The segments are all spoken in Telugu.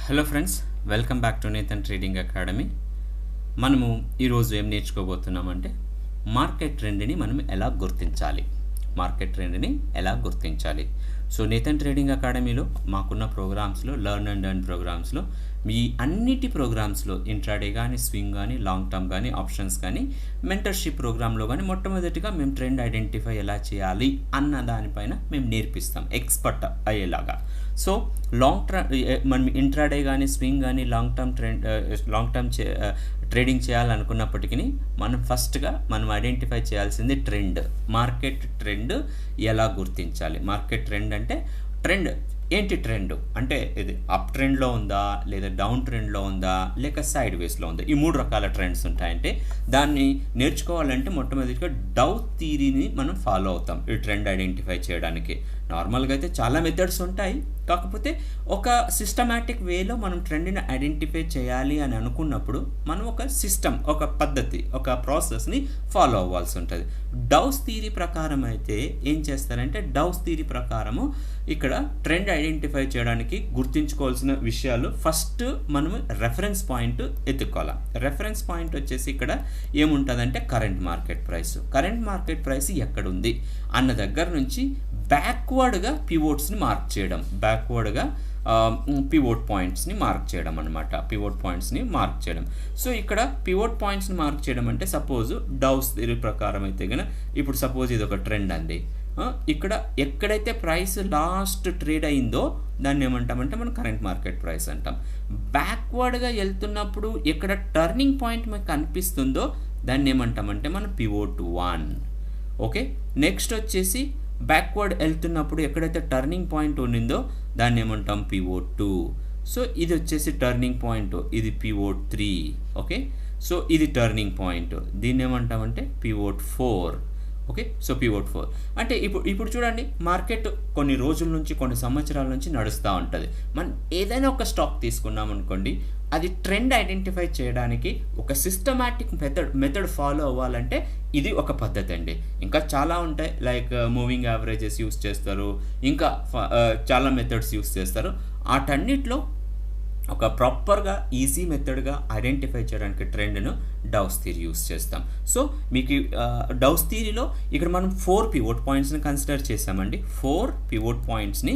Hello friends, welcome back to Nethan trading academy. మనము ఈరోజు ఏం నేర్చుకోబోతున్నామంటే మార్కెట్ ట్రెండ్ని మనం ఎలా గుర్తించాలి. సో నేతన్ ట్రేడింగ్ అకాడమీలో మాకున్న ప్రోగ్రామ్స్లో లెర్న్ అండ్ ఎర్న్ ప్రోగ్రామ్స్లో మీ అన్నిటి ప్రోగ్రామ్స్లో ఇంట్రాడే కానీ, స్వింగ్ కానీ, లాంగ్ టర్మ్ కానీ, ఆప్షన్స్ కానీ, మెంటర్షిప్ ప్రోగ్రాంలో కానీ మొట్టమొదటిగా మేము ట్రెండ్ ఐడెంటిఫై ఎలా చేయాలి అన్న దానిపైన మేము నేర్పిస్తాం ఎక్స్పర్ట్ అయ్యేలాగా. సో మనం ఇంట్రాడే కానీ, స్వింగ్ కానీ, లాంగ్ టర్మ్ ట్రేడింగ్ చేయాలనుకున్నప్పటికీ మనం ఫస్ట్గా ఐడెంటిఫై చేయాల్సింది మార్కెట్ ట్రెండ్ ఎలా గుర్తించాలి. మార్కెట్ ట్రెండ్ అంటే ఏంటి ట్రెండ్ అంటే ఇది అప్ ట్రెండ్లో ఉందా, లేదా డౌన్ ట్రెండ్లో ఉందా, లేక సైడ్ వేస్లో ఉందా. ఈ 3 రకాల ట్రెండ్స్ ఉంటాయంటే దాన్ని నేర్చుకోవాలంటే మొట్టమొదటిగా డౌ థియరీని మనం ఫాలో అవుతాం ఈ ట్రెండ్ ఐడెంటిఫై చేయడానికి. నార్మల్గా అయితే చాలా మెథడ్స్ ఉంటాయి, కాకపోతే ఒక సిస్టమాటిక్ వేలో మనం ట్రెండ్ని ఐడెంటిఫై చేయాలి అని అనుకున్నప్పుడు మనం ఒక సిస్టమ్, ఒక పద్ధతి, ఒక ప్రాసెస్ని ఫాలో అవ్వాల్సి ఉంటుంది. డౌస్ థియరీ ప్రకారం అయితే ఏం చేస్తారంటే డౌస్ థియరీ ప్రకారము ఇక్కడ ట్రెండ్ ఐడెంటిఫై చేయడానికి గుర్తుంచుకోవాల్సిన విషయాలు ఫస్ట్ మనం రెఫరెన్స్ పాయింట్ ఎత్తుకోవాలి. రెఫరెన్స్ పాయింట్ వచ్చేసి ఇక్కడ ఏముంటుందంటే కరెంట్ మార్కెట్ ప్రైస్ ఎక్కడుంది అన్న దగ్గర నుంచి బ్యాక్వర్డ్గా పివోట్స్ని మార్క్ చేయడం, పివోట్ పాయింట్స్ని మార్క్ చేయడం. సో ఇక్కడ పివోట్ పాయింట్స్ని మార్క్ చేయడం అంటే సపోజ్ డౌస్ థియరీ ప్రకారం అయితే కనుక ఇప్పుడు సపోజ్ ఇది ఒక ట్రెండ్ అండి. ఇక్కడ ఎక్కడైతే ప్రైస్ లాస్ట్ ట్రేడ్ అయిందో దాన్ని ఏమంటామంటే మనం కరెంట్ మార్కెట్ ప్రైస్ అంటాం. బ్యాక్వర్డ్గా వెళ్తున్నప్పుడు ఎక్కడ టర్నింగ్ పాయింట్ మనకు కనిపిస్తుందో దాన్ని ఏమంటామంటే మనం పివోట్ 1. ఓకే, నెక్స్ట్ వచ్చేసి బ్యాక్వర్డ్ వెళ్తున్నప్పుడు ఎక్కడైతే టర్నింగ్ పాయింట్ ఉండిందో దాన్ని ఏమంటాం పివోట్ 2. సో ఇది వచ్చేసి టర్నింగ్ పాయింట్, ఇది పివోట్ 3. ఓకే, సో ఇది టర్నింగ్ పాయింట్, దీన్ని ఏమంటామంటే పివోట్ 4. ఓకే, సో పివోట్ 4 అంటే ఇప్పుడు చూడండి, మార్కెట్ కొన్ని రోజుల నుంచి, కొన్ని సంవత్సరాల నుంచి నడుస్తూ ఉంటుంది. మనం ఏదైనా ఒక స్టాక్ తీసుకున్నాం అనుకోండి, అది ట్రెండ్ ఐడెంటిఫై చేయడానికి ఒక సిస్టమాటిక్ మెథడ్ ఫాలో అవ్వాలంటే ఇది ఒక పద్ధతి అండి. ఇంకా చాలా ఉంటాయి, లైక్ మూవింగ్ యావరేజెస్ యూస్ చేస్తారు, ఇంకా చాలా మెథడ్స్ యూస్ చేస్తారు. వాటన్నిటిలో ఒక ప్రాపర్గా ఈజీ మెథడ్గా ఐడెంటిఫై చేయడానికి ట్రెండ్ను డౌస్ థియరీ యూస్ చేస్తాం. సో మీకు డౌస్ థియరీలో ఇక్కడ మనం 4 పివోట్ పాయింట్స్ని కన్సిడర్ చేసామండి. 4 పివోట్ పాయింట్స్ని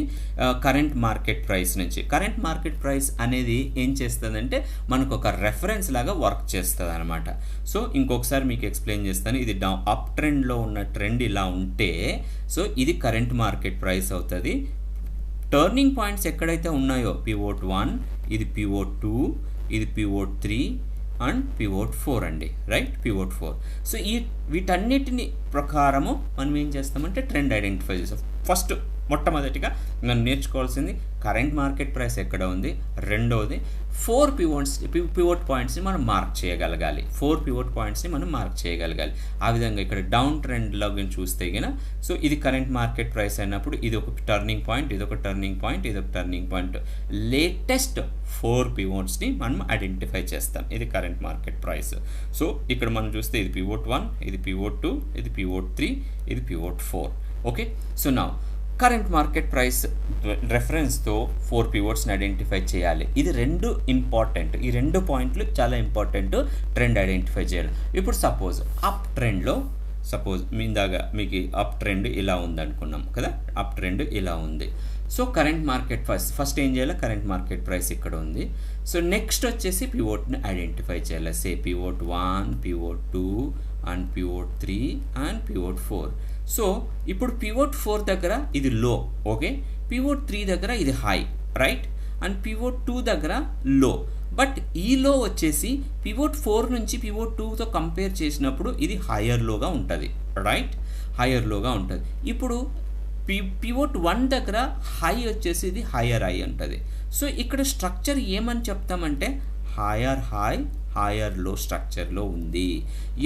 కరెంట్ మార్కెట్ ప్రైస్ నుంచి. కరెంట్ మార్కెట్ ప్రైస్ అనేది ఏం చేస్తుందంటే మనకు ఒక రెఫరెన్స్ లాగా వర్క్ చేస్తుంది అనమాట. సో ఇంకొకసారి మీకు ఎక్స్ప్లెయిన్ చేస్తాను. ఇది అప్ ట్రెండ్లో ఉన్న ట్రెండ్ ఇలా ఉంటే సో ఇది కరెంట్ మార్కెట్ ప్రైస్ అవుతుంది. టర్నింగ్ పాయింట్స్ ఎక్కడైతే ఉన్నాయో పివోట్ 1, ఇది పివోట్ 2, ఇది పివోట్ 3 అండ్ పివోట్ 4 అండి, రైట్, పివోట్ 4. సో వీటన్నిటిని ప్రకారము మనం ఏం చేస్తామంటే ట్రెండ్ ఐడెంటిఫై చేస్తాం. ఫస్ట్ మొట్టమొదటిగా మనం నేర్చుకోవాల్సింది కరెంట్ మార్కెట్ ప్రైస్ ఎక్కడ ఉంది, రెండవది 4 పివోట్ పాయింట్స్ని మనం మార్క్ చేయగలగాలి. ఆ విధంగా ఇక్కడ డౌన్ ట్రెండ్లో చూస్తే కనుక సో ఇది కరెంట్ మార్కెట్ ప్రైస్ అయినప్పుడు ఇది ఒక టర్నింగ్ పాయింట్, ఇది ఒక టర్నింగ్ పాయింట్. లేటెస్ట్ 4 పివోట్స్ని మనం ఐడెంటిఫై చేస్తాం. ఇది కరెంట్ మార్కెట్ ప్రైస్. సో ఇక్కడ మనం చూస్తే ఇది పివోట్ 1, ఇది పివోట్ 2, ఇది పివోట్ 3, ఇది పివోట్ 4. ఓకే, సో నా కరెంట్ మార్కెట్ ప్రైస్ రెఫరెన్స్తో 4 పివోట్స్ని ఐడెంటిఫై చేయాలి. ఇది ఇంపార్టెంట్, ఈ 2 పాయింట్లు చాలా ఇంపార్టెంట్ ట్రెండ్ ఐడెంటిఫై చేయాలి. ఇప్పుడు సపోజ్ అప్ ట్రెండ్లో మీకు అప్ ట్రెండ్ ఇలా ఉంది అనుకున్నాం కదా, అప్ ట్రెండ్ ఇలా ఉంది. సో కరెంట్ మార్కెట్ ఫస్ట్ ఏం చేయాలి, కరెంట్ మార్కెట్ ప్రైస్ ఇక్కడ ఉంది. సో నెక్స్ట్ వచ్చేసి పివోట్ని ఐడెంటిఫై చేయాలి. Say pivot 1, pivot 2 and pivot 3 and pivot 4. So ఇప్పుడు పివోట్ 4 దగ్గర ఇది లో, ఓకే, పివోట్ 3 దగ్గర ఇది హై, రైట్, అండ్ పివోట్ 2 దగ్గర లో. బట్ ఈ లో వచ్చేసి పివోట్ 4 నుంచి పివోట్ 2తో కంపేర్ చేసినప్పుడు ఇది హయ్యర్ లోగా ఉంటుంది, రైట్, హయ్యర్ లోగా ఉంటుంది. ఇప్పుడు పివోట్ 1 దగ్గర హై వచ్చేసి ఇది హయ్యర్ హై ఉంటుంది. సో ఇక్కడ స్ట్రక్చర్ ఏమని చెప్తామంటే హయ్యర్ లో స్ట్రక్చర్లో ఉంది.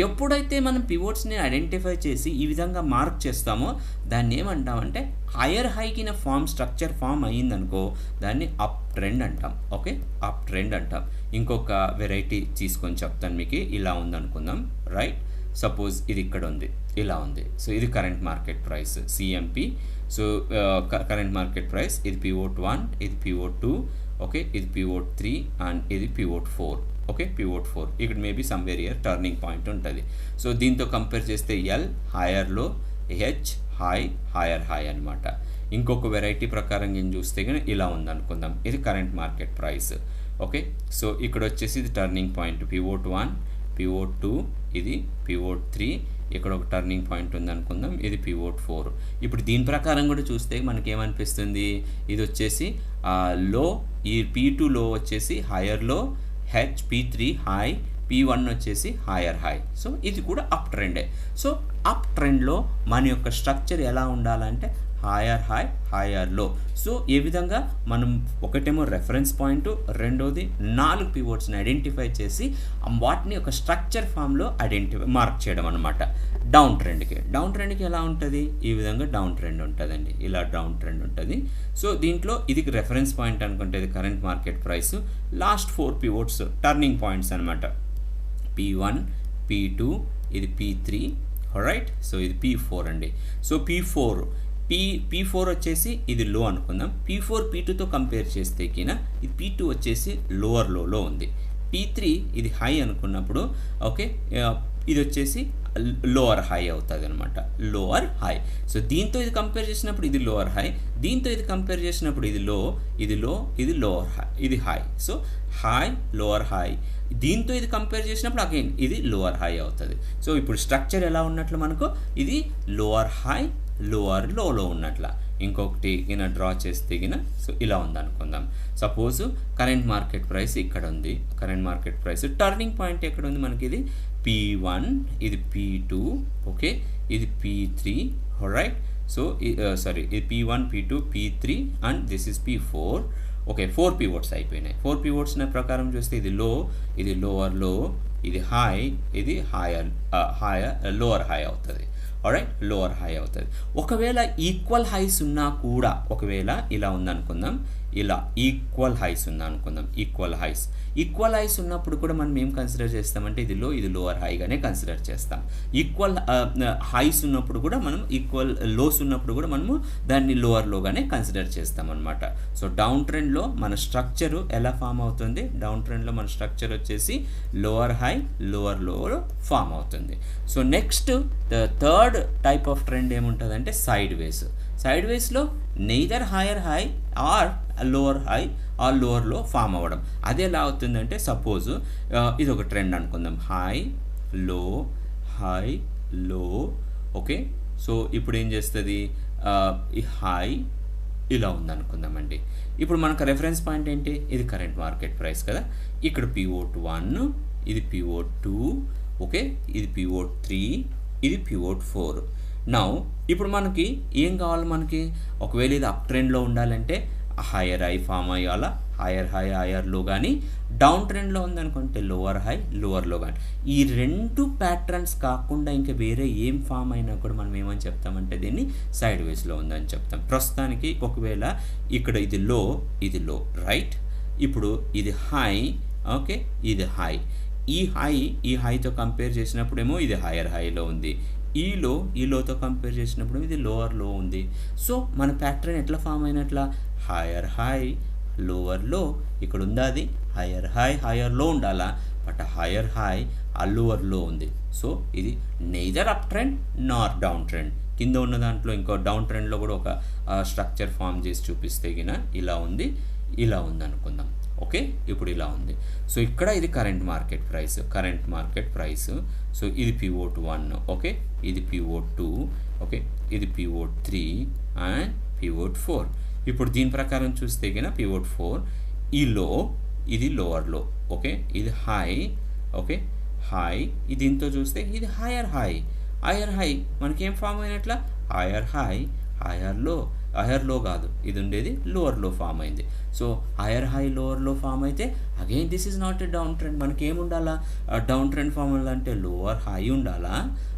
ఎప్పుడైతే మనం పివోట్స్ని ఐడెంటిఫై చేసి ఈ విధంగా మార్క్ చేస్తామో దాన్ని ఏమంటామంటే హయ్యర్ హైకిన స్ట్రక్చర్ ఫామ్ అయ్యిందనుకో దాన్ని అప్ ట్రెండ్ అంటాం. ఓకే, అప్ ట్రెండ్ అంటాం. ఇంకొక వెరైటీ తీసుకొని చెప్తాను మీకు. ఇలా ఉందనుకుందాం, రైట్, సపోజ్ ఇది ఇక్కడ ఉంది, ఇలా ఉంది. సో ఇది current market price CMP. So current market price ఇది పివోట్ 1, ఇది పివోట్ 2 ఓకే, ఇది పివోట్ 3 అండ్ ఇది పివోట్ 4. ఓకే, పివోట్ 4 ఇక్కడ maybe somewhere year turning point ఉంటుంది. సో దీంతో కంపేర్ చేస్తే ఎల్ హైయర్ లో, హెచ్ హైయర్ హై అనమాట. ఇంకొక వెరైటీ ప్రకారం ఏం చూస్తే కానీ ఇలా ఉందనుకుందాం, ఇది current market price. Okay, so ఇక్కడ వచ్చేసి ఇది టర్నింగ్ పాయింట్ పివోట్ 1, పివోట్ 2, ఇది పివోట్ 3, ఇక్కడ ఒక టర్నింగ్ పాయింట్ ఉందనుకుందాం, ఇది పివోట్ 4. ఇప్పుడు దీని ప్రకారం కూడా చూస్తే మనకేమనిపిస్తుంది, ఇది వచ్చేసి లో, ఈ P2 లో వచ్చేసి హైయర్ లో, హెచ్ P3 హై, P1 వచ్చేసి హైయర్ హై. సో ఇది కూడా అప్ ట్రెండే. సో అప్ ట్రెండ్లో మన యొక్క స్ట్రక్చర్ ఎలా ఉండాలంటే higher high, higher low. So ఏ విధంగా మనం ఒకటేమో రెఫరెన్స్ పాయింట్, రెండోది 4 పివోట్స్ని ఐడెంటిఫై చేసి వాటిని ఒక స్ట్రక్చర్ ఫామ్లో మార్క్ చేయడం అనమాట. డౌన్ ట్రెండ్కి ఎలా ఉంటుంది, ఈ విధంగా డౌన్ ట్రెండ్ ఉంటుందండి, ఇలా డౌన్ ట్రెండ్ ఉంటుంది. సో దీంట్లో ఇది రెఫరెన్స్ పాయింట్ అనుకుంటే ఇది current market price, last 4 pivots turning points అనమాట. P1, P2, ఇది P3, రైట్. సో ఇది P4 అండి. సో P4 వచ్చేసి ఇది లో అనుకుందాం. P4 P2తో కంపేర్ చేస్తే కినా ఇది P2 వచ్చేసి లోవర్ లోలో ఉంది. P3 ఇది హై అనుకున్నప్పుడు ఓకే, ఇది వచ్చేసి లోవర్ హై అవుతుంది అనమాట, లోవర్ హై. సో దీంతో ఇది కంపేర్ చేసినప్పుడు ఇది లోవర్ హై, దీంతో ఇది కంపేర్ చేసినప్పుడు ఇది లో, ఇది లోవర్ హై, ఇది high. So high lower high, దీంతో ఇది కంపేర్ చేసినప్పుడు అగైన్ ఇది లోవర్ హై అవుతుంది. సో ఇప్పుడు స్ట్రక్చర్ ఎలా ఉన్నట్లు మనకు, ఇది లోవర్ హై లోవర్ లోలో ఉన్నట్ల. ఇంకొకటి గిన డ్రా చేస్తే గిన సో ఇలా ఉందనుకుందాం. సపోజ్ కరెంట్ మార్కెట్ ప్రైస్ ఇక్కడ ఉంది, current market price turning point ఎక్కడ ఉంది మనకి, ఇది P1, ఇది P2, ఓకే, ఇది P3, రైట్. సో సారీ, ఇది P1, P2, P3 and this is P4. Okay, 4 pivots అయిపోయినాయి. 4 పివోట్స్ ప్రకారం చూస్తే ఇది లో, ఇది లోవర్ లో, ఇది హై, ఇది లోవర్ హై అవుతుంది. ఆల్రైట్, లోవర్ హై అవుతుంది. ఒకవేళ ఈక్వల్ హైస్ ఉన్నా కూడా, ఒకవేళ ఇలా ఉందనుకుందాం, ఇలా ఈక్వల్ హైస్ ఉందనుకుందాం, ఈక్వల్ హైస్ ఉన్నప్పుడు కూడా మనం ఏం కన్సిడర్ చేస్తామంటే ఇది లో, ఇది లోవర్ హైగానే కన్సిడర్ చేస్తాం. ఈక్వల్ హైస్ ఉన్నప్పుడు కూడా మనం, ఈక్వల్ లోస్ ఉన్నప్పుడు కూడా మనము దాన్ని లోవర్ లోగానే కన్సిడర్ చేస్తాం అనమాట. సో డౌన్ ట్రెండ్లో మన స్ట్రక్చరు ఎలా ఫామ్ అవుతుంది, డౌన్ ట్రెండ్లో మన స్ట్రక్చర్ వచ్చేసి lower high lower low form అవుతుంది. So next third type of trend ఏముంటుందంటే సైడ్ వేస్లో neither higher high or lower high or lower low form అవ్వడం. అది ఎలా అవుతుందంటే సపోజ్ ఇది ఒక ట్రెండ్ అనుకుందాం, హై లో, ఓకే. సో ఇప్పుడు ఏం చేస్తుంది, ఈ హై ఇలా ఉందనుకుందామండి. ఇప్పుడు మనకు రెఫరెన్స్ పాయింట్ ఏంటి, ఇది కరెంట్ మార్కెట్ ప్రైస్ కదా. ఇక్కడ పివోట్ 1, ఇది పివోట్ 2, ఓకే, ఇది పివోట్ 3, ఇది పివోట్ 4. నౌ ఇప్పుడు మనకి ఏం కావాలి, మనకి ఒకవేళ ఇది అప్ ట్రెండ్లో ఉండాలంటే హైయర్ హై ఫామ్ అయ్యాలా, హైయర్ హై హైయర్లో కానీ, డౌన్ ట్రెండ్లో ఉందనుకుంటే లోవర్ హై లోవర్లో కానీ. ఈ 2 ప్యాటర్న్స్ కాకుండా ఇంకా వేరే ఏం ఫామ్ అయినా కూడా మనం ఏమని చెప్తామంటే దీన్ని సైడ్ వేస్లో ఉందని చెప్తాం. ప్రస్తుతానికి ఒకవేళ ఇక్కడ ఇది లో, రైట్. ఇప్పుడు ఇది హై, ఓకే, ఇది హై. ఈ హైతో కంపేర్ చేసినప్పుడేమో ఇది హైయర్ హైలో ఉంది, ఈ లోతో కంపేర్ చేసినప్పుడు ఇది లోవర్ లో ఉంది. సో మన ప్యాటర్న్ ఎట్లా ఫామ్ అయినట్లా, హైయర్ హై లోవర్ లో, ఇక్కడ ఉందా అది హైయర్ హై హైయర్ లో ఉండాలా, బట్ హైయర్ హై లోవర్ లో ఉంది. సో ఇది నెయిదర్ అప్ ట్రెండ్ నార్ డౌన్ ట్రెండ్. కింద ఉన్న దాంట్లో ఇంకో డౌన్ ట్రెండ్లో కూడా ఒక స్ట్రక్చర్ ఫామ్ చేసి చూపిస్తే గిన ఇలా ఉంది అనుకుందాం. ఓకే, ఇప్పుడు ఇలా ఉంది. సో ఇక్కడ ఇది కరెంట్ మార్కెట్ ప్రైస్. సో ఇది పివోట్ 1, ఓకే, ఇది పివోట్ 2, ఓకే, ఇది పివోట్ 3 అండ్ పివోట్ 4. ఇప్పుడు దీని ప్రకారం చూస్తే కనుక పివోట్ 4 ఈ లో, ఇది లోవర్ లో, ఓకే, ఇది హై, ఓకే, హై. దీంతో చూస్తే ఇది హైయర్ హై మనకేం ఫామ్ అయినట్లా, హైయర్ హై హైయర్ లో కాదు, ఇది ఉండేది లోవర్ లో ఫామ్ అయింది. So higher high lower low form అయితే again this is not a down trend. మనకి ఏముండాలా, డౌన్ ట్రెండ్ ఫామ్ అవ్వాలంటే లోవర్ హై ఉండాలా,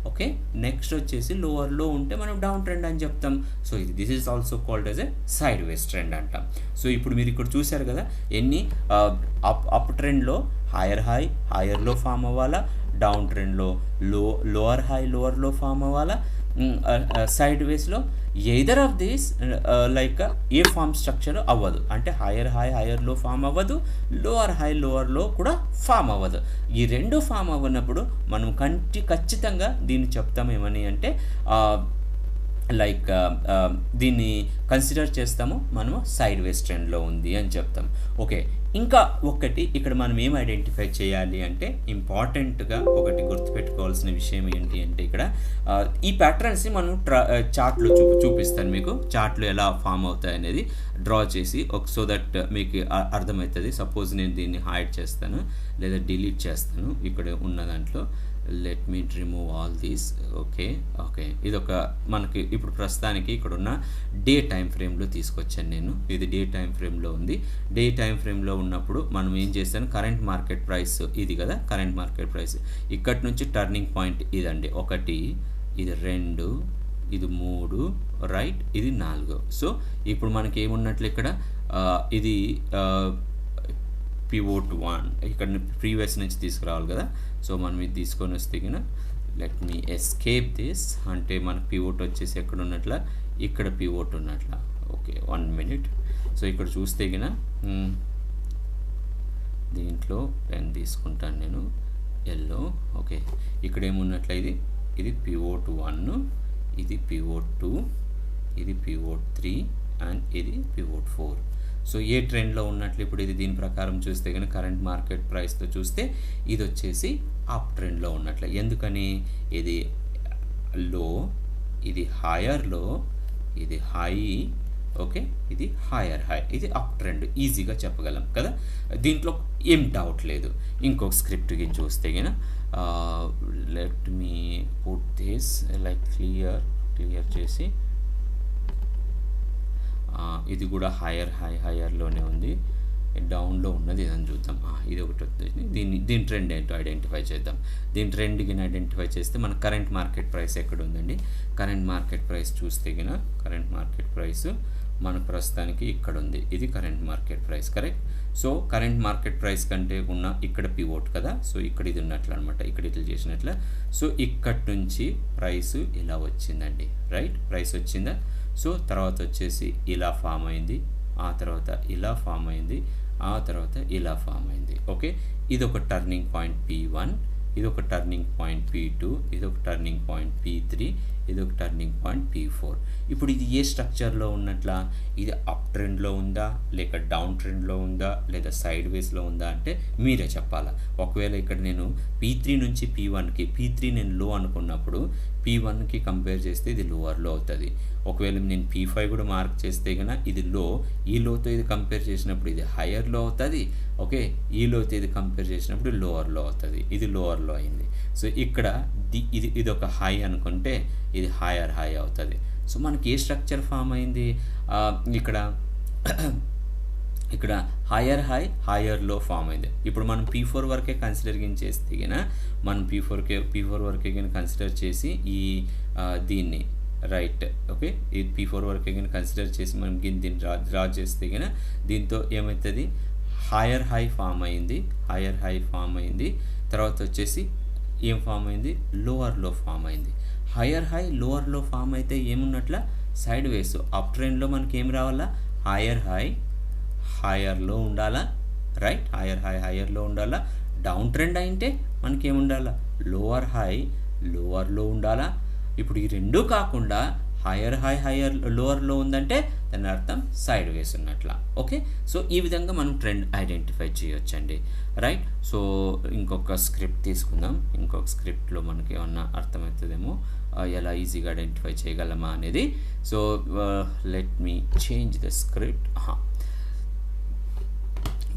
ఓకే. నెక్స్ట్ వచ్చేసి లోవర్ లో ఉంటే మనం డౌన్ ట్రెండ్ అని చెప్తాం. So this is also called as a sideways trend అంటాం. సో ఇప్పుడు మీరు ఇక్కడ చూశారు కదా, ఎన్ని అప్ ట్రెండ్లో higher high higher low form అవ్వాలా, డౌన్ ట్రెండ్లో lower high lower low form అవ్వాలా, సైడ్ వేస్లో either of these like a form structure అవ్వదు, అంటే higher high higher low form అవ్వదు, లోవర్ హై లోవర్ లో కూడా ఫామ్ అవ్వదు. ఈ రెండు ఫామ్ అవ్వనప్పుడు మనం ఖచ్చితంగా దీన్ని చెప్తామేమని అంటే లైక్ దీన్ని కన్సిడర్ చేస్తాము మనము సైడ్ వేస్ ట్రెండ్లో ఉంది అని చెప్తాం. ఓకే, ఇంకా ఒకటి ఇక్కడ మనం ఏం ఐడెంటిఫై చేయాలి అంటే ఇంపార్టెంట్గా ఒకటి గుర్తుపెట్టుకోవాల్సిన విషయం ఏంటి అంటే ఇక్కడ ఈ ప్యాటర్న్స్ని మనం చార్ట్లో చూపిస్తాను మీకు. చార్ట్లో ఎలా ఫామ్ అవుతాయి అనేది డ్రా చేసి సో దట్ మీకు అర్థమవుతుంది. సపోజ్ నేను దీన్ని హైడ్ చేస్తాను లేదా డిలీట్ చేస్తాను ఇక్కడ ఉన్న దాంట్లో. Let me remove all these. Okay, ఇది ఒక మనకి ఇప్పుడు ప్రస్తుతానికి ఇక్కడ ఉన్న డే టైం ఫ్రేమ్లో తీసుకొచ్చాను నేను. ఇది డే టైం ఫ్రేమ్లో ఉంది. డే టైం ఫ్రేమ్లో ఉన్నప్పుడు మనం ఏం చేస్తాను, కరెంట్ మార్కెట్ ప్రైస్ ఇది కదా, కరెంట్ మార్కెట్ ప్రైస్ ఇక్కడి నుంచి టర్నింగ్ పాయింట్ ఇదండి. 1, ఇది 2, ఇది 3, రైట్, ఇది 4. సో ఇప్పుడు మనకి ఏమున్నట్లు ఇక్కడ ఇది పివోట్ 1 ఇక్కడ ప్రీవియస్ నుంచి తీసుకురావాలి కదా. సో మనం ఇది తీసుకొని వస్తే కనుక లెట్ మీ ఎస్కేప్ దిస్, అంటే మనకు పివోట్ వచ్చేసి ఎక్కడ ఉన్నట్ల, ఇక్కడ పివోట్ ఉన్నట్ల. Okay, 1 minute. సో ఇక్కడ చూస్తే కనుక దీంట్లో పెన్ తీసుకుంటాను నేను, ఎల్లో. ఓకే, ఇక్కడ ఏమున్నట్ల ఇది పివోట్ 1, ఇది పివోట్ 2, ఇది పివోట్ 3 అండ్ ఇది పివోట్ 4. సో ఏ ట్రెండ్లో ఉన్నట్లు ఇప్పుడు ఇది దీని ప్రకారం చూస్తే కనుక కరెంట్ మార్కెట్ ప్రైస్తో చూస్తే ఇది వచ్చేసి అప్ ట్రెండ్లో ఉన్నట్లు. ఎందుకని, ఇది లో, ఇది హైయర్ లో, ఇది హై, ఓకే, ఇది హైయర్ హై, ఇది అప్ ట్రెండ్, ఈజీగా చెప్పగలం కదా, దీంట్లో ఏం డౌట్ లేదు. ఇంకొక స్క్రిప్ట్ గిని చూస్తే కనుక let me put this like clear చేసి ఇది కూడా హైయర్లోనే ఉంది, డౌన్లో ఉన్నది ఏదని చూద్దాం. ఇది ఒకటి వచ్చేసి దీని ట్రెండ్ ఏంటో ఐడెంటిఫై చేద్దాం. దీని ట్రెండ్కి ఐడెంటిఫై చేస్తే మన కరెంట్ మార్కెట్ ప్రైస్ ఎక్కడ ఉందండి. కరెంట్ మార్కెట్ ప్రైస్ చూస్తే గిన కరెంట్ మార్కెట్ ప్రైస్ మనకు ప్రస్తుతానికి ఇక్కడ ఉంది. ఇది current market price, correct. So current market price కంటే ఉన్న ఇక్కడ పివోట్ కదా, సో ఇక్కడ ఇది ఉన్నట్లు అనమాట, ఇక్కడ ఇట్లా చేసినట్ల. సో ఇక్కడి నుంచి ప్రైస్ ఇలా వచ్చిందండి, రైట్, ప్రైస్ వచ్చిందా. సో తర్వాత వచ్చేసి ఇలా ఫామ్ అయింది, ఆ తర్వాత ఇలా ఫామ్ అయింది, ఆ తర్వాత ఇలా ఫామ్ అయింది. ఓకే, ఇది ఒక టర్నింగ్ పాయింట్ P1, ఇది ఒక టర్నింగ్ పాయింట్ P2, ఇది ఒక టర్నింగ్ పాయింట్ P3, ఇది ఒక టర్నింగ్ పాయింట్ P4. ఇప్పుడు ఇది ఏ స్ట్రక్చర్లో ఉన్నట్లా, ఇది అప్ ట్రెండ్లో ఉందా లేక డౌన్ ట్రెండ్లో ఉందా లేదా సైడ్ వేస్లో ఉందా అంటే మీరే చెప్పాలా. ఒకవేళ ఇక్కడ నేను P3 నుంచి P1కి, P3 నేను లో అనుకున్నప్పుడు P1కి కంపేర్ చేస్తే ఇది లోవర్లో అవుతుంది. ఒకవేళ నేను P5 కూడా మార్క్ చేస్తే కనుక ఇది లో, ఈ లోతో ఇది కంపేర్ చేసినప్పుడు ఇది హయ్యర్లో అవుతుంది. ఓకే, ఈ లోతో ఇది కంపేర్ చేసినప్పుడు లోవర్లో అవుతుంది, ఇది లోవర్లో అయింది. సో ఇక్కడ ఇది ఒక హై అనుకుంటే ఇది హైయర్ హై అవుతుంది. సో మనకి ఏ స్ట్రక్చర్ ఫామ్ అయింది ఇక్కడ higher high higher low form అయింది. ఇప్పుడు మనం P4 వరకే కన్సిడర్ చేస్తే కనుక మనం P4 వరకే కానీ కన్సిడర్ చేసి ఈ దీన్ని రైట్, ఓకే, ఈ P4 వరకే కానీ కన్సిడర్ చేసి మనం దీన్ని డ్రా చేస్తే కనుక దీంతో ఏమవుతుంది, హైయర్ హై ఫామ్ అయింది, తర్వాత వచ్చేసి ఏం ఫామ్ అయింది, లోవర్ లో ఫామ్ అయింది. Higher high lower low form అయితే ఏమున్నట్ల, సైడ్ వేస్. అప్ ట్రెండ్లో మనకి ఏం రావాలా, హైయర్ హై హైయర్లో ఉండాలా, రైట్, హైయర్ హై హైయర్లో ఉండాలా. డౌన్ ట్రెండ్ అయితే మనకి ఏముండాలా, లోవర్ హై లోవర్లో ఉండాలా. ఇప్పుడు ఈ రెండూ కాకుండా హైయర్ హై హైయర్ లోవర్లో ఉందంటే దాని అర్థం సైడ్ వేస్ ఉన్నట్ల. ఓకే, సో ఈ విధంగా మనం ట్రెండ్ ఐడెంటిఫై చేయొచ్చండి, రైట్. సో ఇంకొక స్క్రిప్ట్ తీసుకుందాం. ఇంకొక స్క్రిప్ట్లో మనకి ఏమన్నా అర్థమవుతుందేమో, ఎలా ఈజీగా ఐడెంటిఫై చేయగలమా అనేది. So let me change the script.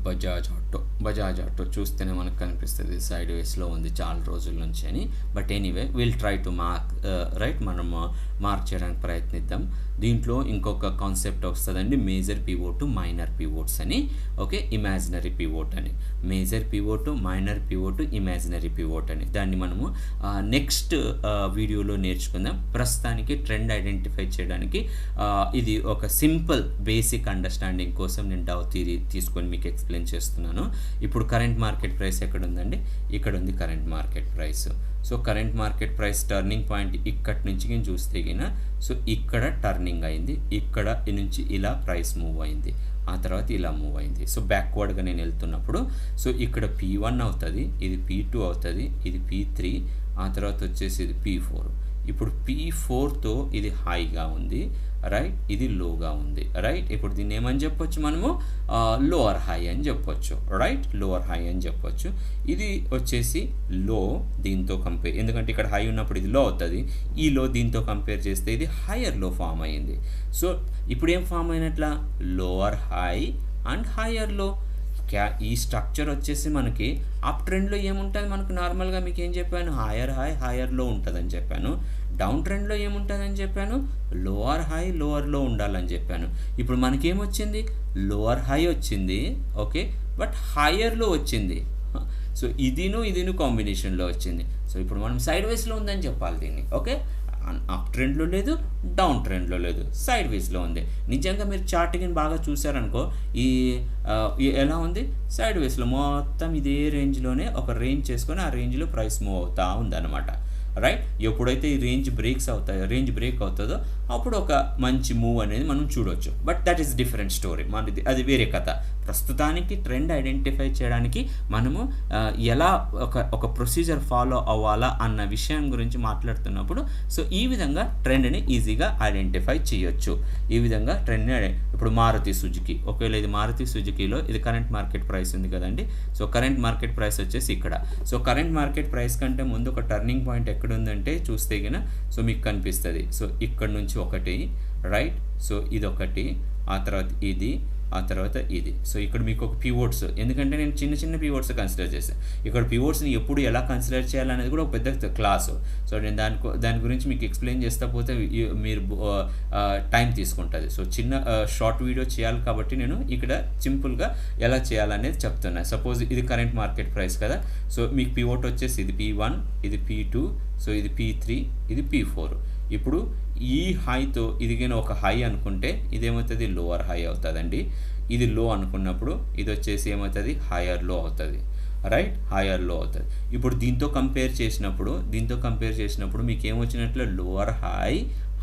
Bajaj auto చూస్తేనే మనకు కనిపిస్తుంది సైడ్ వేస్లో ఉంది చాలా రోజుల నుంచి అని. But anyway will try to mark, right, మనం మార్క్ చేయడానికి ప్రయత్నిద్దాం. దీంట్లో ఇంకొక కాన్సెప్ట్ వస్తుందండి, మేజర్ పివోట్ మైనర్ పివోట్స్ అని. ఓకే, ఇమాజినరీ పివోట్ అని, major pivot minor pivot imaginary pivot అని. దాన్ని మనము నెక్స్ట్ వీడియోలో నేర్చుకుందాం. ప్రస్తుతానికి ట్రెండ్ ఐడెంటిఫై చేయడానికి ఇది ఒక సింపుల్ బేసిక్ అండర్స్టాండింగ్ కోసం నేను డౌ థియరీ తీసుకొని మీకు ఎక్స్ప్లెయిన్ చేస్తున్నాను. చెప్తాను. ఇప్పుడు కరెంట్ మార్కెట్ ప్రైస్ ఎక్కడ ఉందండి, ఇక్కడ ఉంది current market price. So current market price turning point ఇక్కడి నుంచి నేను చూస్తే గిన, సో ఇక్కడ టర్నింగ్ అయింది, ఇక్కడ నుంచి ఇలా ప్రైస్ మూవ్ అయింది, ఆ తర్వాత ఇలా మూవ్ అయింది. సో బ్యాక్వర్డ్గా నేను వెళ్తున్నప్పుడు సో ఇక్కడ P1 అవుతుంది, ఇది P2 అవుతుంది, ఇది P3, ఆ తర్వాత వచ్చేసి ఇది P4. ఇప్పుడు P4తో ఇది హైగా ఉంది, రైట్, ఇది లోగా ఉంది, రైట్. ఇప్పుడు దీన్ని ఏమని చెప్పొచ్చు మనము, లోవర్ హై అని చెప్పొచ్చు, రైట్, లోవర్ హై అని చెప్పొచ్చు. ఇది వచ్చేసి లో దీంతో కంపేర్, ఎందుకంటే ఇక్కడ హై ఉన్నప్పుడు ఇది లో అవుతుంది, ఈ లో దీంతో కంపేర్ చేస్తే ఇది హయ్యర్ లో ఫామ్ అయ్యింది. సో ఇప్పుడు ఏం ఫామ్ అయినట్ల, lower high and higher low. ఈ స్ట్రక్చర్ వచ్చేసి మనకి అప్ ట్రెండ్లో ఏముంటుంది, మనకు నార్మల్గా మీకు ఏం చెప్పాను, హయ్యర్ హై హయ్యర్ లో ఉంటుందని చెప్పాను. డౌన్ ట్రెండ్లో ఏముంటుందని చెప్పాను, లోవర్ హై లోవర్ లో ఉండాలని చెప్పాను. ఇప్పుడు మనకేమొచ్చింది, లోవర్ హై వచ్చింది, ఓకే, బట్ హయ్యర్ లో వచ్చింది. సో ఇదిను కాంబినేషన్లో వచ్చింది. సో ఇప్పుడు మనం సైడ్ వేస్లో ఉందని చెప్పాలి దీన్ని, ఓకే. అప్ ట్రెండ్లో లేదు, డౌన్ ట్రెండ్లో లేదు, సైడ్ వేస్లో ఉంది. నిజంగా మీరు చార్ట్ని బాగా చూసారనుకో, ఈ ఎలా ఉంది, సైడ్ వేస్లో మొత్తం ఇదే రేంజ్లోనే ఒక రేంజ్ చేసుకొని ఆ రేంజ్లో ప్రైస్ మూవ్ అవుతూ ఉందన్నమాట, రైట్. ఎప్పుడైతే ఈ రేంజ్ బ్రేక్ అవుతుందో అప్పుడు ఒక మంచి మూవ్ అనేది మనం చూడొచ్చు. But that is different story, మనది అది వేరే కథ. ప్రస్తుతానికి ట్రెండ్ ఐడెంటిఫై చేయడానికి మనము ఎలా ఒక ప్రొసీజర్ ఫాలో అవ్వాలా అన్న విషయం గురించి మాట్లాడుతున్నప్పుడు సో ఈ విధంగా ట్రెండ్ని ఈజీగా ఐడెంటిఫై చేయొచ్చు. ఈ విధంగా ట్రెండ్ని ఇప్పుడు మారుతి సుజుకి, ఒకవేళ ఇది మారుతి సుజుకిలో ఇది కరెంట్ మార్కెట్ ప్రైస్ ఉంది కదండి. సో కరెంట్ మార్కెట్ ప్రైస్ వచ్చేసి ఇక్కడ. సో కరెంట్ మార్కెట్ ప్రైస్ కంటే ముందు ఒక టర్నింగ్ పాయింట్ ఎక్కడ ఉందంటే చూస్తే గిన సో మీకు కనిపిస్తుంది. సో ఇక్కడ నుంచి ఒకటి, రైట్, సో ఇది ఒకటి, ఆ తర్వాత ఇది, ఆ తర్వాత ఇది. సో ఇక్కడ మీకు ఒక పివోట్స్, ఎందుకంటే నేను చిన్న పివోట్స్ కన్సిడర్ చేశాను. ఇక్కడ పివోట్స్ని ఎప్పుడు ఎలా కన్సిడర్ చేయాలనేది కూడా ఒక పెద్ద క్లాసు. సో నేను దాని గురించి మీకు ఎక్స్ప్లెయిన్ చేస్తా పోతే మీరు టైం తీసుకుంటుంది. సో చిన్న షార్ట్ వీడియో చేయాలి కాబట్టి నేను ఇక్కడ సింపుల్గా ఎలా చేయాలనేది చెప్తున్నాను. సపోజ్ ఇది కరెంట్ మార్కెట్ ప్రైస్ కదా. సో మీకు పివోట్ వచ్చేసి ఇది P1, ఇది P2, సో ఇది P3, ఇది P4. ఇప్పుడు ఈ హైతో ఇది కానీ ఒక హై అనుకుంటే ఇదేమవుతుంది, లోవర్ హై అవుతుందండి. ఇది లో అనుకున్నప్పుడు ఇది వచ్చేసి ఏమవుతుంది, హయ్యర్ లో అవుతుంది, రైట్, హయ్యర్ లో అవుతుంది. ఇప్పుడు దీంతో కంపేర్ చేసినప్పుడు మీకు ఏమొచ్చినట్లు, lower high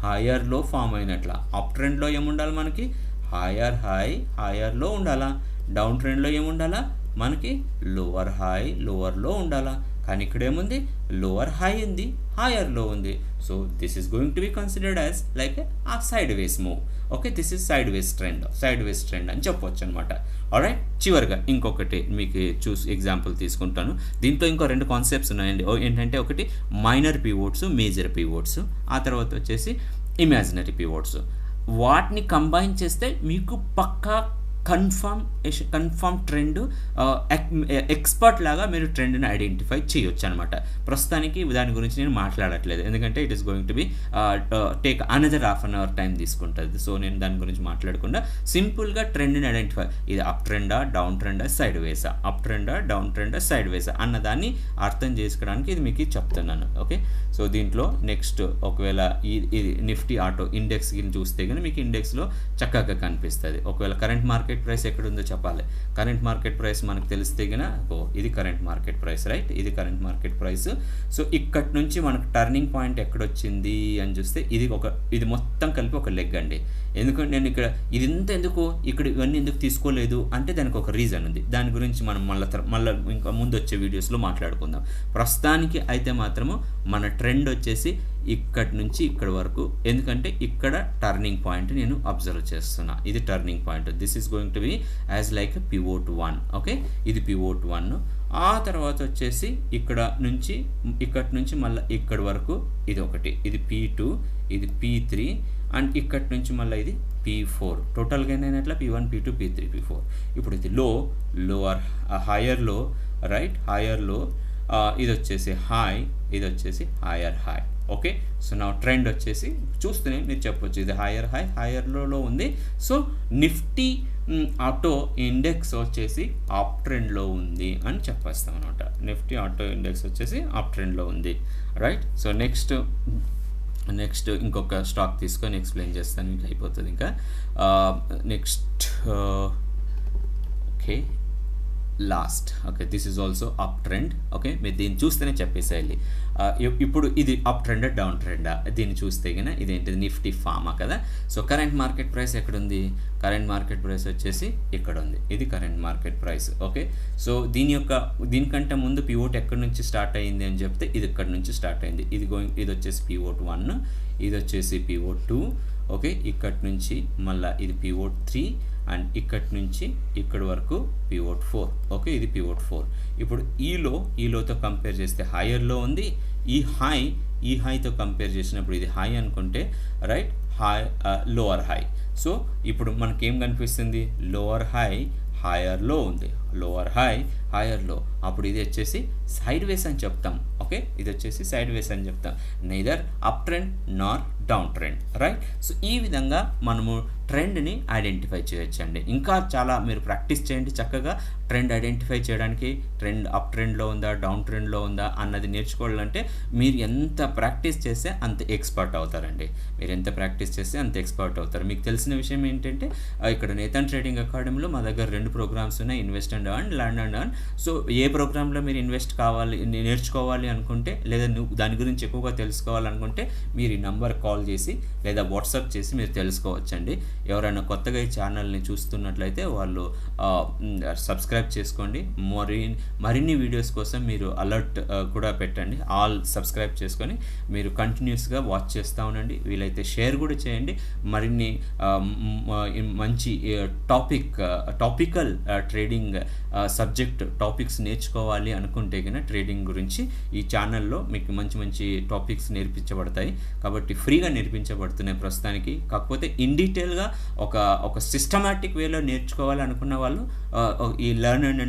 higher low form అయినట్ల. అప్ ట్రెండ్లో ఏముండాలి మనకి, హయ్యర్ హై హయ్యర్ లో ఉండాలా. డౌన్ ట్రెండ్లో ఏముండాలా మనకి, లోవర్ హై లోవర్ లో ఉండాలా. కానీ ఇక్కడ ఏముంది, లోవర్ హై ఉంది, హయ్యర్ లో ఉంది. So this is going to be considered as like a sideways move, okay. This is sideways trend అని చెప్పవచ్చు అనమాట. ఆల్రైట్, చివరిగా ఇంకొకటి మీకు ఎగ్జాంపుల్ తీసుకుంటాను. దీంట్లో ఇంకో 2 కాన్సెప్ట్స్ ఉన్నాయండి. ఏంటంటే ఒకటి మైనర్ పివోట్స్, మేజర్ పివోట్స్, ఆ తర్వాత వచ్చేసి ఇమాజినరీ పివోట్స్. వాటిని కంబైన్ చేస్తే మీకు పక్కా కన్ఫర్మ్ ట్రెండ్, ఎక్స్పర్ట్ లాగా మీరు ట్రెండ్ని ఐడెంటిఫై చేయొచ్చు అనమాట. ప్రస్తుతానికి దాని గురించి నేను మాట్లాడట్లేదు, ఎందుకంటే it is going to be take another half an hour time తీసుకుంటుంది. సో నేను దాని గురించి మాట్లాడకుండా సింపుల్గా ట్రెండ్ని ఐడెంటిఫై, ఇది అప్ ట్రెండా డౌన్ ట్రెండా సైడ్ వేసా, అప్ ట్రెండా డౌన్ ట్రెండా సైడ్ వేసా అన్నదాన్ని అర్థం చేసుకోవడానికి ఇది మీకు చెప్తున్నాను, ఓకే. సో దీంట్లో నెక్స్ట్ ఒకవేళ ఇది నిఫ్టీ ఆటో ఇండెక్స్ చూస్తే కానీ మీకు ఇండెక్స్లో చక్కగా కనిపిస్తుంది. ఒకవేళ కరెంట్ మార్కెట్ ప్రైస్ ఎక్కడుందో చెప్పాలి. కరెంట్ మార్కెట్ ప్రైస్ మనకు తెలిస్తే కనుక ఇది కరెంట్ మార్కెట్ ప్రైస్, రైట్, ఇది కరెంట్ మార్కెట్ ప్రైస్. సో ఇక్కడి నుంచి మనకు టర్నింగ్ పాయింట్ ఎక్కడొచ్చింది అని చూస్తే ఇది మొత్తం కలిపి ఒక లెగ్ అండి. ఎందుకంటే నేను ఇక్కడ ఎందుకు ఇక్కడ ఇవన్నీ ఎందుకు తీసుకోలేదు అంటే దానికి ఒక రీజన్ ఉంది. దాని గురించి మనం మళ్ళీ ఇంకా ముందు వచ్చే వీడియోస్లో మాట్లాడుకుందాం. ప్రస్తుతానికి అయితే మాత్రము మన ట్రెండ్ వచ్చేసి ఇక్కడి నుంచి ఇక్కడ వరకు, ఎందుకంటే ఇక్కడ టర్నింగ్ పాయింట్ నేను అబ్జర్వ్ చేస్తున్నా. ఇది turning point, this is going to be as like pivot 1, okay. ఇది పివోట్ 1. ఆ తర్వాత వచ్చేసి ఇక్కడ నుంచి మళ్ళీ ఇక్కడ వరకు ఇది ఒకటి, ఇది P2, ఇది P3 అండ్ ఇక్కడి నుంచి మళ్ళీ ఇది P4. టోటల్గా ఏంటంటే P1, P2, P3, P4. ఇప్పుడు ఇది లోవర్ హయ్యర్ లో, రైట్, హయ్యర్ లో, ఇది వచ్చేసి హై, ఇది వచ్చేసి హయ్యర్ హై, ఓకే. సో నా ట్రెండ్ వచ్చేసి చూస్తూనే మీరు చెప్పొచ్చు ఇది హయ్యర్ హై హయ్యర్ లో ఉంది. సో నిఫ్టీ ఆటో ఇండెక్స్ వచ్చేసి అప్ ట్రెండ్లో ఉంది అని చెప్పేస్తాం అనమాట. నిఫ్టీ ఆటో ఇండెక్స్ వచ్చేసి అప్ ట్రెండ్లో ఉంది, రైట్. సో నెక్స్ట్ ఇంకొక స్టాక్ తీసుకొని ఎక్స్ప్లెయిన్ చేస్తాను, మీకు అయిపోతుంది ఇంకా. Next okay, last. Okay, this is also up trend. Okay, మీరు దీన్ని చూస్తేనే చెప్పేసేయాలి ఇప్పుడు ఇది అప్ ట్రెండా డౌన్ ట్రెండా. దీన్ని చూస్తే కనుక ఇదేంటిది నిఫ్టీ ఫార్మా కదా. సో కరెంట్ మార్కెట్ ప్రైస్ ఎక్కడుంది? కరెంట్ మార్కెట్ ప్రైస్ వచ్చేసి ఇక్కడ ఉంది. ఇది current market price. Okay, so దీనికంటే ముందు పివోట్ ఎక్కడి నుంచి స్టార్ట్ అయ్యింది అని చెప్తే ఇది ఇక్కడ నుంచి స్టార్ట్ అయింది. ఇది వచ్చేసి పివోట్ 1, ఇది వచ్చేసి పివోట్ 2. ఓకే, ఇక్కడి నుంచి మళ్ళీ ఇది పివోట్ 3 అండ్ ఇక్కడి నుంచి ఇక్కడి వరకు పివోట్ 4. ఓకే, ఇది పివోట్ 4. ఇప్పుడు ఈలోతో కంపేర్ చేస్తే హైయర్లో ఉంది. ఈ హైతో కంపేర్ చేసినప్పుడు ఇది హై అనుకుంటే రైట్, లోవర్ హై. సో ఇప్పుడు మనకేం కనిపిస్తుంది? లోవర్ హై హైయర్ లో ఉంది, లోవర్ హై హైయర్ లో. అప్పుడు ఇది వచ్చేసి సైడ్ వేస్ అని చెప్తాం. ఓకే, ఇది వచ్చేసి సైడ్ వేస్ అని చెప్తాం. నెయిదర్ అప్ ట్రెండ్ నార్ డౌన్ ట్రెండ్, రైట్. సో ఈ విధంగా మనము ట్రెండ్ని ఐడెంటిఫై చేయొచ్చండి. ఇంకా చాలా మీరు ప్రాక్టీస్ చేయండి చక్కగా. ట్రెండ్ ఐడెంటిఫై చేయడానికి ట్రెండ్ అప్ ట్రెండ్లో ఉందా డౌన్ ట్రెండ్లో ఉందా అన్నది నేర్చుకోవాలంటే మీరు ఎంత ప్రాక్టీస్ చేస్తే అంత ఎక్స్పర్ట్ అవుతారండి. మీరు ఎంత ప్రాక్టీస్ చేస్తే అంత ఎక్స్పర్ట్ అవుతారు. మీకు తెలిసిన విషయం ఏంటంటే ఇక్కడ నేతన్ ట్రేడింగ్ అకాడమీలో మా దగ్గర 2 ప్రోగ్రామ్స్ ఉన్నాయి, invest and earn, learn and earn. So ఏ ప్రోగ్రాంలో మీరు నేర్చుకోవాలి అనుకుంటే లేదా దాని గురించి ఎక్కువగా తెలుసుకోవాలనుకుంటే మీరు ఈ నంబర్ కాల్ చేసి లేదా వాట్సాప్ చేసి మీరు తెలుసుకోవచ్చండి. ఎవరైనా కొత్తగా ఈ ఛానల్ని చూస్తున్నట్లయితే వాళ్ళు సబ్స్క్రైబ్ చేసుకోండి. మరిన్ని వీడియోస్ కోసం మీరు అలర్ట్ కూడా పెట్టండి. ఆల్ సబ్స్క్రైబ్ చేసుకొని మీరు కంటిన్యూస్గా వాచ్ చేస్తూ ఉండండి. వీలైతే షేర్ కూడా చేయండి. మరిన్ని మంచి టాపికల్ ట్రేడింగ్ సబ్జెక్ట్ టాపిక్స్ నేర్చుకోవాలి అనుకుంటే కనుక ట్రేడింగ్ గురించి ఈ ఛానల్లో మీకు మంచి టాపిక్స్ నేర్పించబడతాయి. కాబట్టి ఫ్రీగా నేర్పించబడుతున్నాయి ప్రస్తుతానికి. కాకపోతే ఇన్ డీటెయిల్గా ఒక సిస్టమాటిక్ వేలో నేర్చుకోవాలి అనుకున్న వాళ్ళు ఈ లర్న్ అండ్